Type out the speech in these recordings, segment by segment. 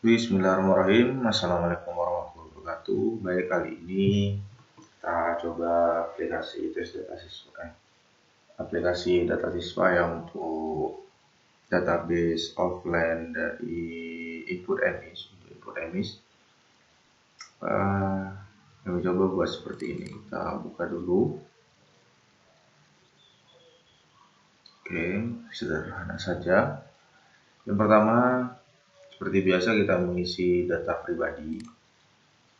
Bismillahirrahmanirrahim. Assalamualaikum warahmatullahi wabarakatuh. Baik, kali ini kita coba aplikasi data siswa yang untuk database offline dari input emis. Kami coba buat seperti ini. Kita buka dulu. Oke, sederhana saja. Yang pertama, seperti biasa kita mengisi data pribadi.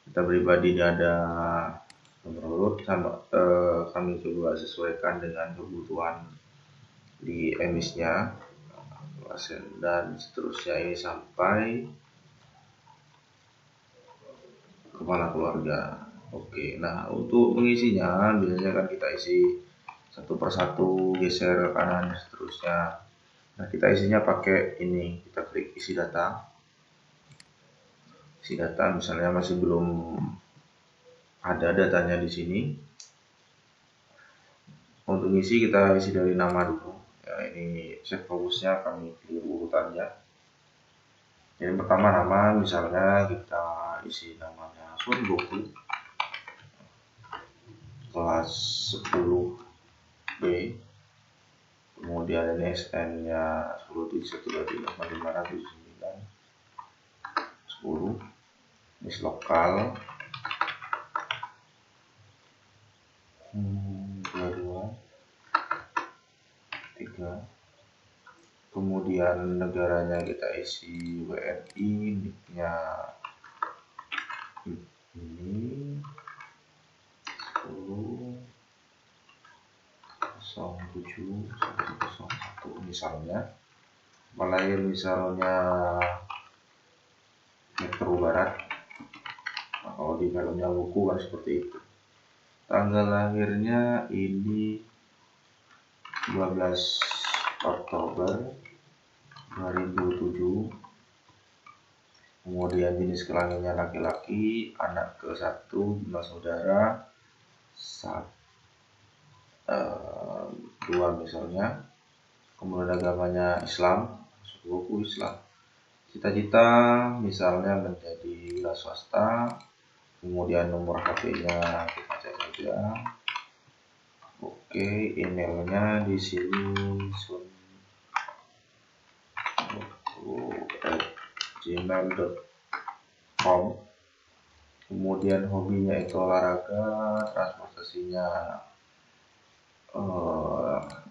Data pribadi ini ada nomor urut, kami coba sesuaikan dengan kebutuhan di emisnya, dan seterusnya ini sampai kepala keluarga. Oke, nah untuk mengisinya biasanya kan kita isi satu persatu, geser ke kanan dan seterusnya. Nah, kita isinya pakai ini, kita klik isi data. Misalnya masih belum ada datanya di sini. Untuk isi kita isi dari nama dulu. Ya, ini set fokusnya kami pilih urutannya. Jadi pertama nama, misalnya kita isi namanya Son Goku kelas 10B. Kemudian ini SN-nya 10.123.579.10. Ini lokal 22 3. Kemudian negaranya kita isi WNI, nicknya ini 10.07.101 misalnya. Lahir misalnya Metro Barat. Nah, kalau di filmnya Goku kan seperti itu. Tanggal lahirnya ini 12 Oktober 2007. Kemudian jenis kelaminnya laki-laki, anak ke-1, jumlah saudara 2 misalnya. Kemudian agamanya Islam, suku Islam. Cita-cita misalnya menjadi wira swasta. Kemudian nomor HP-nya kita cek saja. Oke, emailnya di sini gmail.com. Kemudian hobinya itu olahraga, transportasinya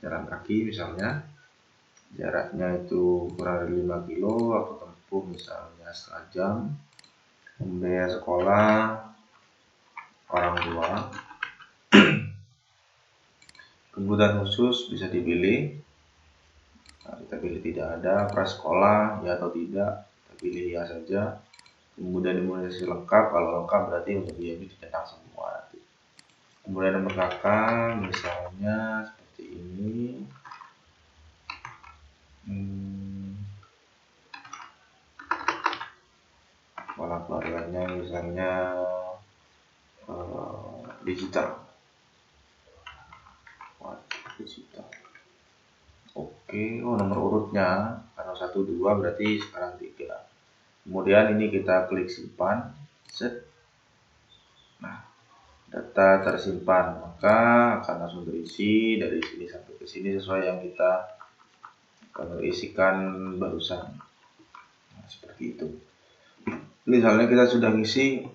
jalan kaki misalnya. Jaraknya itu kurang dari 5 kilo, waktu tempuh misalnya setengah jam. Biaya sekolah orang tua. Kebutuhan khusus bisa dipilih. Nah, kita pilih tidak ada. Prasekolah ya atau tidak, kita pilih ya saja. Kemudian imunisasi lengkap, kalau lengkap berarti untuk biaya dicetak semua. Kemudian nomor kakak misalnya seperti ini. Kepala keluarganya misalnya digital. Oke, nomor urutnya karena 1 2 berarti sekarang 3. Kemudian ini kita klik simpan. Set. Nah, data tersimpan, maka akan langsung terisi dari sini sampai ke sini sesuai yang kita akan isikan barusan. Nah, seperti itu. Misalnya kita sudah ngisi,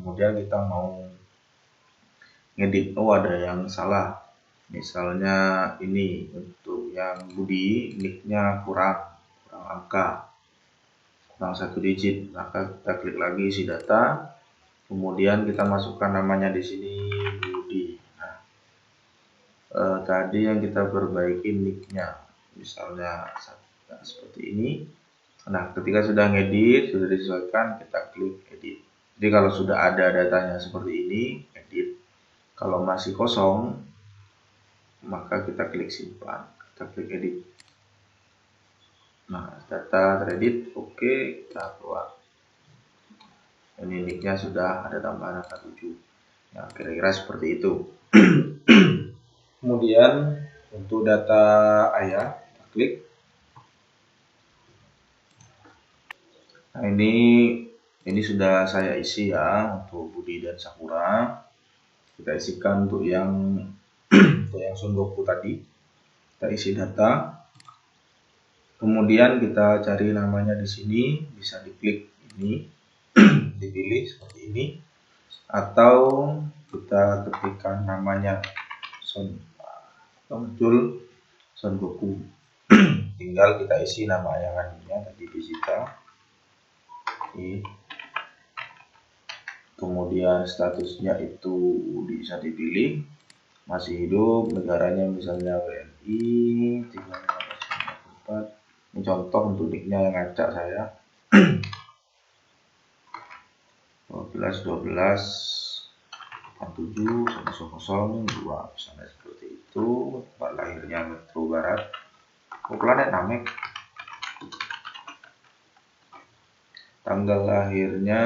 kemudian kita mau ngedit, ada yang salah. Misalnya ini untuk yang Budi, nicknya kurang angka, kurang 1 digit, maka kita klik lagi isi data. Kemudian kita masukkan namanya di sini Budi. Nah, tadi yang kita perbaiki nicknya, misalnya seperti ini. Nah, ketika sudah ngedit, sudah disesuaikan, kita klik edit. Jadi kalau sudah ada datanya seperti ini, edit. Kalau masih kosong, maka kita klik simpan, kita klik edit. Nah, data teredit, oke, kita keluar. Ini nicknya sudah ada tambahan angka 7. Nah, kira-kira seperti itu. Kemudian untuk data ayah, kita klik. Nah, ini sudah saya isi ya untuk Budi dan Sakura. Kita isikan untuk yang Son Goku tadi. Kita isi data. Kemudian kita cari namanya di sini, bisa diklik ini, dipilih seperti ini, atau kita ketikkan namanya muncul Son Goku. Tinggal kita isi nama ayangannya tadi Vegeta. Kemudian statusnya itu bisa dipilih, masih hidup, negaranya misalnya WNI 344. Ini contoh untuk nicknya yang ngacak saya. 12 47 102 misalnya seperti itu. Tempat lahirnya Metro Barat. Planet Namek. Tanggal lahirnya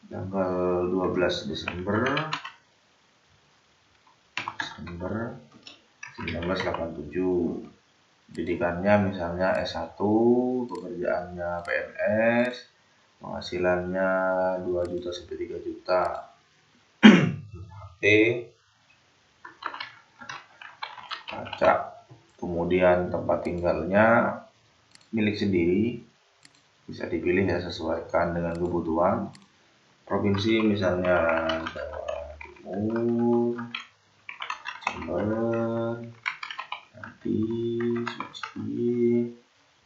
tanggal 12 Desember 1987. Pendidikannya misalnya S1, pekerjaannya PNS, penghasilannya 2 juta sampai 3 juta. HP, pajak, kemudian tempat tinggalnya milik sendiri, bisa dipilih ya sesuaikan dengan kebutuhan. Provinsi misalnya Jawa Timur, Jember, nanti Suci.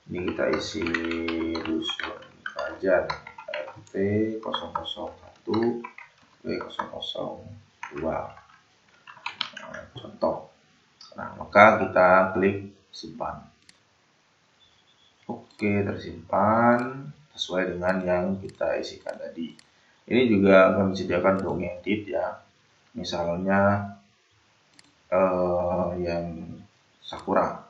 Ini kita isi dusun Kerajaan RT 001 W002. Contoh. Nah, maka kita klik simpan. Oke, tersimpan sesuai dengan yang kita isikan tadi. Ini juga akan disediakan untuk ngedit ya. Misalnya yang Sakura.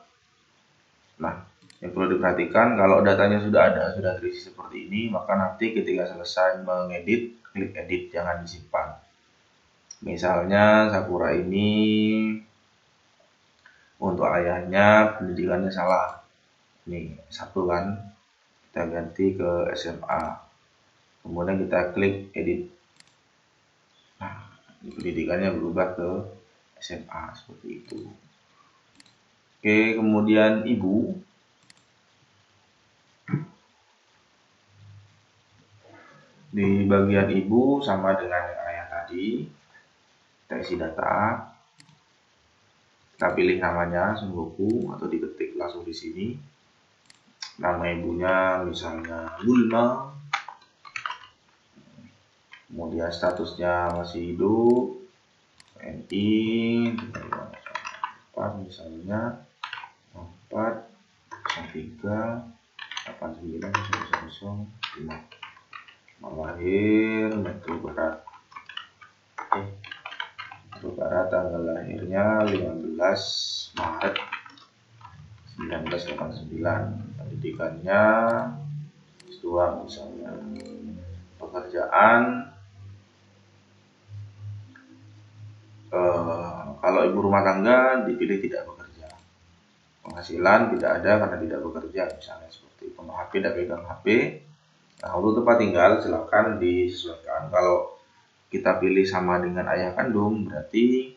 Nah, yang perlu diperhatikan kalau datanya sudah terisi seperti ini, maka nanti ketika selesai mengedit, klik edit, jangan disimpan. Misalnya Sakura ini untuk ayahnya pendidikannya salah. Ini satu kan, kita ganti ke SMA. Kemudian kita klik edit. Nah, pendidikannya berubah ke SMA seperti itu. Oke, kemudian ibu. Di bagian ibu sama dengan yang ayah tadi. Kita isi data. Kita pilih namanya Son Goku atau diketik langsung di sini. Nama ibunya misalnya Bulma. Kemudian statusnya masih hidup. WNI 4 misalnya 4 3 89 005. Lahir Metro Barat. Metro Barat tanggal lahirnya 15 Maret 1989. Pendidikannya S2 misalnya. Pekerjaan kalau ibu rumah tangga dipilih tidak bekerja. Penghasilan tidak ada karena tidak bekerja misalnya seperti itu. HP tidak pegang HP. Nah, untuk tempat tinggal silakan disesuaikan. Kalau kita pilih sama dengan ayah kandung, berarti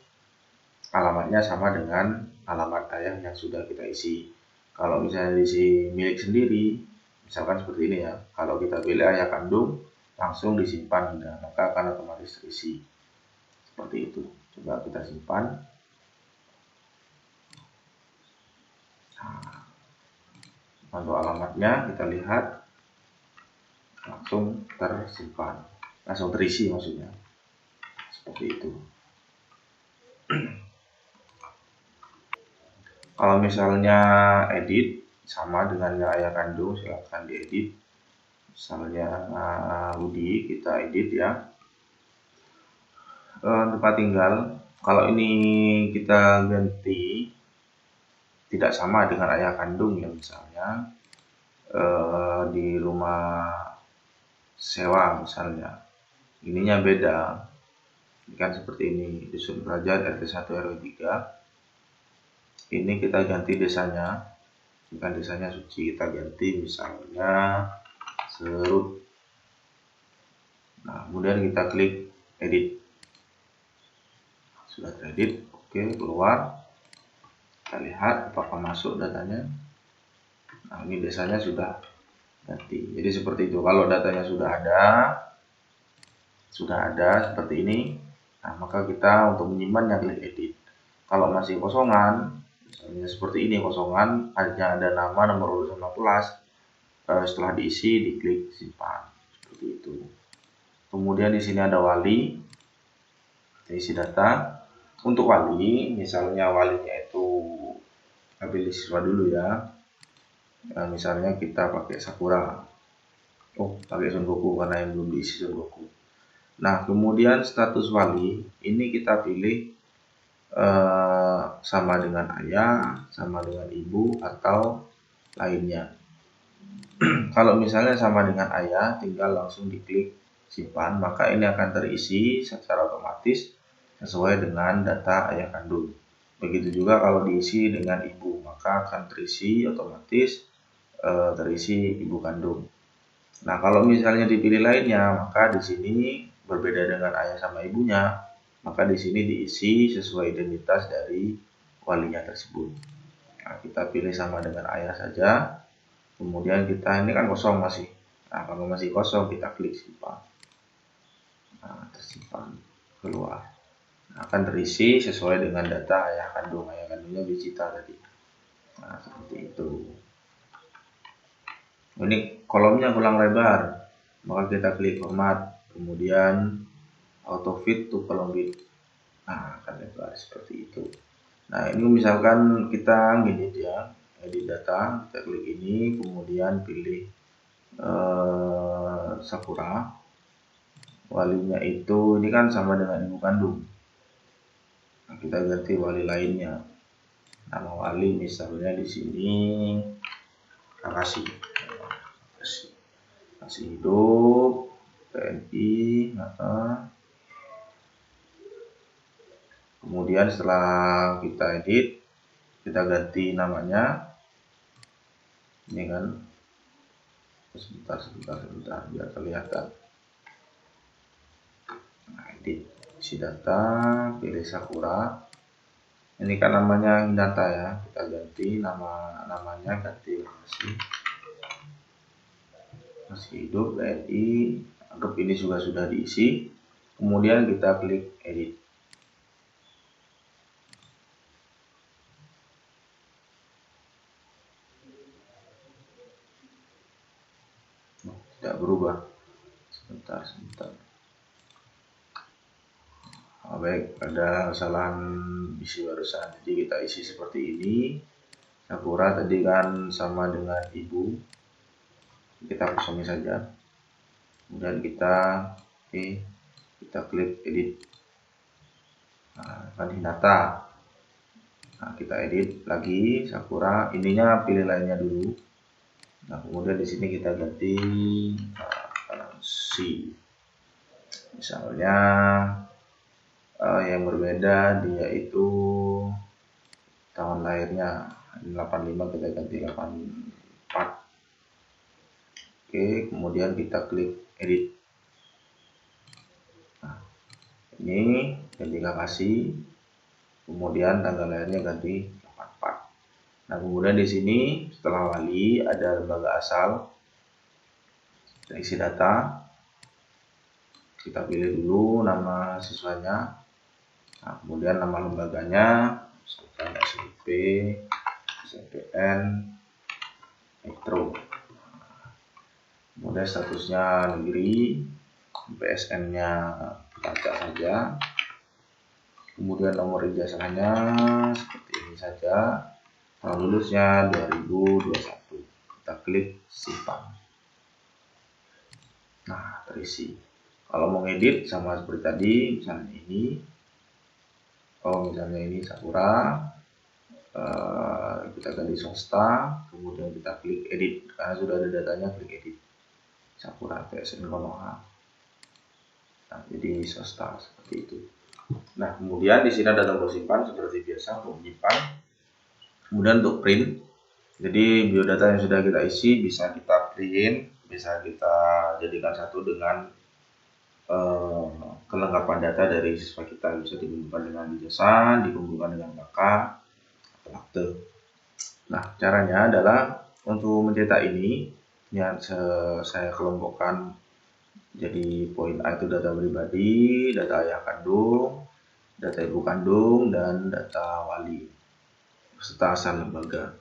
alamatnya sama dengan alamat ayah yang sudah kita isi. Kalau misalnya diisi milik sendiri, misalkan seperti ini ya. Kalau kita pilih ayah kandung, langsung disimpan, maka akan otomatis terisi. Seperti itu. Coba kita simpan. Nah, untuk alamatnya kita lihat langsung tersimpan, langsung terisi maksudnya. Seperti itu. Kalau misalnya edit sama dengan ayah kandung, silahkan diedit. Misalnya Budi, kita edit ya. Tempat tinggal, kalau ini kita ganti tidak sama dengan ayah kandung ya, misalnya di rumah sewa misalnya, ininya beda. Ini kan seperti ini, dusun Kerajaan RT 1 RW 3. Ini kita ganti desanya, bukan desanya Suci, kita ganti misalnya Serut. Nah, kemudian kita klik edit. Sudah teredit, oke, keluar. Kita lihat apakah masuk datanya. Nah, ini desanya sudah ganti. Jadi seperti itu. Kalau datanya sudah ada seperti ini, nah maka kita untuk menyimpannya klik edit. Kalau masih kosongan, misalnya seperti ini kosongan, hanya ada nama, nomor urut sama kelas, setelah diisi diklik simpan seperti itu. Kemudian di sini ada wali, kita isi data. Untuk wali, misalnya walinya itu pilih siswa dulu ya. Nah, misalnya kita pakai Sakura. Oh, pakai Son Goku karena yang belum diisi Son Goku. Nah, kemudian status wali ini kita pilih sama dengan ayah, sama dengan ibu, atau lainnya. Kalau misalnya sama dengan ayah, tinggal langsung diklik simpan, maka ini akan terisi secara otomatis sesuai dengan data ayah kandung. Begitu juga kalau diisi dengan ibu, maka akan terisi otomatis terisi ibu kandung. Nah, kalau misalnya dipilih lainnya, maka di sini berbeda dengan ayah sama ibunya, maka di sini diisi sesuai identitas dari walinya tersebut. Nah, kita pilih sama dengan ayah saja. Kemudian kita ini kan kosong masih. Nah, kalau masih kosong kita klik simpan. Nah, tersimpan keluar. Nah, akan terisi sesuai dengan data ayah kandung. Ayah kandungnya Vegeta tadi. Nah, seperti itu. Ini kolomnya kurang lebar, maka kita klik format, kemudian auto fit to column width. Nah, akan lebar seperti itu. Nah, ini misalkan kita ngedit ya, edit data, kita klik ini, kemudian pilih Sakura. Walinya itu ini kan sama dengan ibu kandung. Nah, kita ganti wali lainnya. Nama wali misalnya di sini Kakashi. Masih hidup, TNI. Kemudian setelah kita edit, kita ganti namanya. Ini kan, sebentar biar kelihatan. Nah, edit, isi data, pilih Sakura. Ini kan namanya Hinata ya, kita ganti namanya ganti masih hidup TNI, anggap ini juga sudah diisi. Kemudian kita klik edit. Tidak berubah. Sebentar. Baik, ada kesalahan isi barusan. Jadi kita isi seperti ini. Sakura tadi kan sama dengan ibu. Kita kosongi saja. Kemudian kita klik edit. Nah, kan Hinata. Nah, kita edit lagi Sakura. Ininya pilih lainnya dulu. Nah, kemudian di sini kita ganti si. Misalnya yang berbeda dia itu tahun lahirnya 85, kita ganti 84. Oke, kemudian kita klik edit. Nah, ini ganti Kakashi, kemudian tanggal lahirnya ganti 84. Nah, kemudian di sini setelah wali ada lembaga asal. Kita isi data. Kita pilih dulu nama siswanya. Nah, kemudian nama lembaganya, misalkan SMP, SNPN, Metro. Kemudian statusnya negeri, PSN-nya baca saja. Kemudian nomor ijazahnya seperti ini saja. Tahun lulusnya 2021. Kita klik simpan. Nah, terisi. Kalau mau ngedit sama seperti tadi, misalnya ini. Kalau misalnya ini Sakura, kita ganti swasta, kemudian kita klik edit. Karena sudah ada datanya, klik edit. Sakura TSN Konoha. Nah, jadi swasta seperti itu. Nah, kemudian di sini ada tombol simpan seperti biasa untuk menyimpan. Kemudian untuk print, Jadi biodata yang sudah kita isi bisa kita print, bisa kita jadikan satu dengan kelengkapan data dari siswa kita, bisa dikumpulkan dengan ijazah, dikumpulkan dengan kakak atau akte. Nah, caranya adalah untuk mencetak ini yang saya kelompokkan jadi poin A itu data pribadi, data ayah kandung, data ibu kandung, dan data wali serta asal lembaga.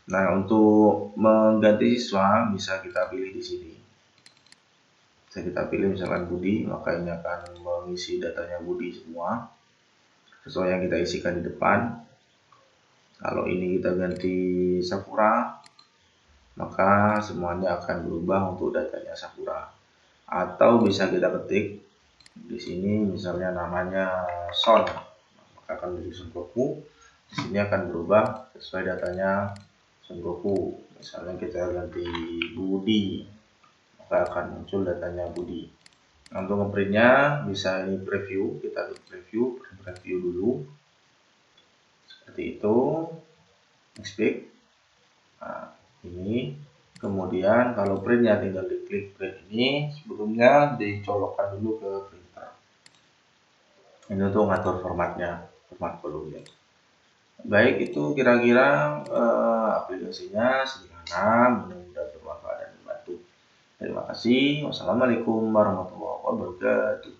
Nah, untuk mengganti siswa bisa kita pilih di sini. Bisa kita pilih misalkan Budi, maka ini akan mengisi datanya Budi semua sesuai yang kita isikan di depan. Kalau ini kita ganti Sakura, maka semuanya akan berubah untuk datanya Sakura. Atau bisa kita ketik di sini misalnya namanya Son, maka akan menjadi Son Goku. Di sini akan berubah sesuai datanya Son Goku. Misalnya kita ganti Budi, maka akan muncul datanya Budi. Nah, untuk ngeprintnya bisa ini preview, kita preview dulu seperti itu. Next pick. Nah, ini kemudian kalau printnya tinggal diklik print ini, sebelumnya dicolokkan dulu ke printer. Ini untuk ngatur formatnya, format volume. Baik, itu kira-kira aplikasinya sederhana, mudah-mudahan bermanfaat dan membantu. Terima kasih. Wassalamualaikum warahmatullahi wabarakatuh.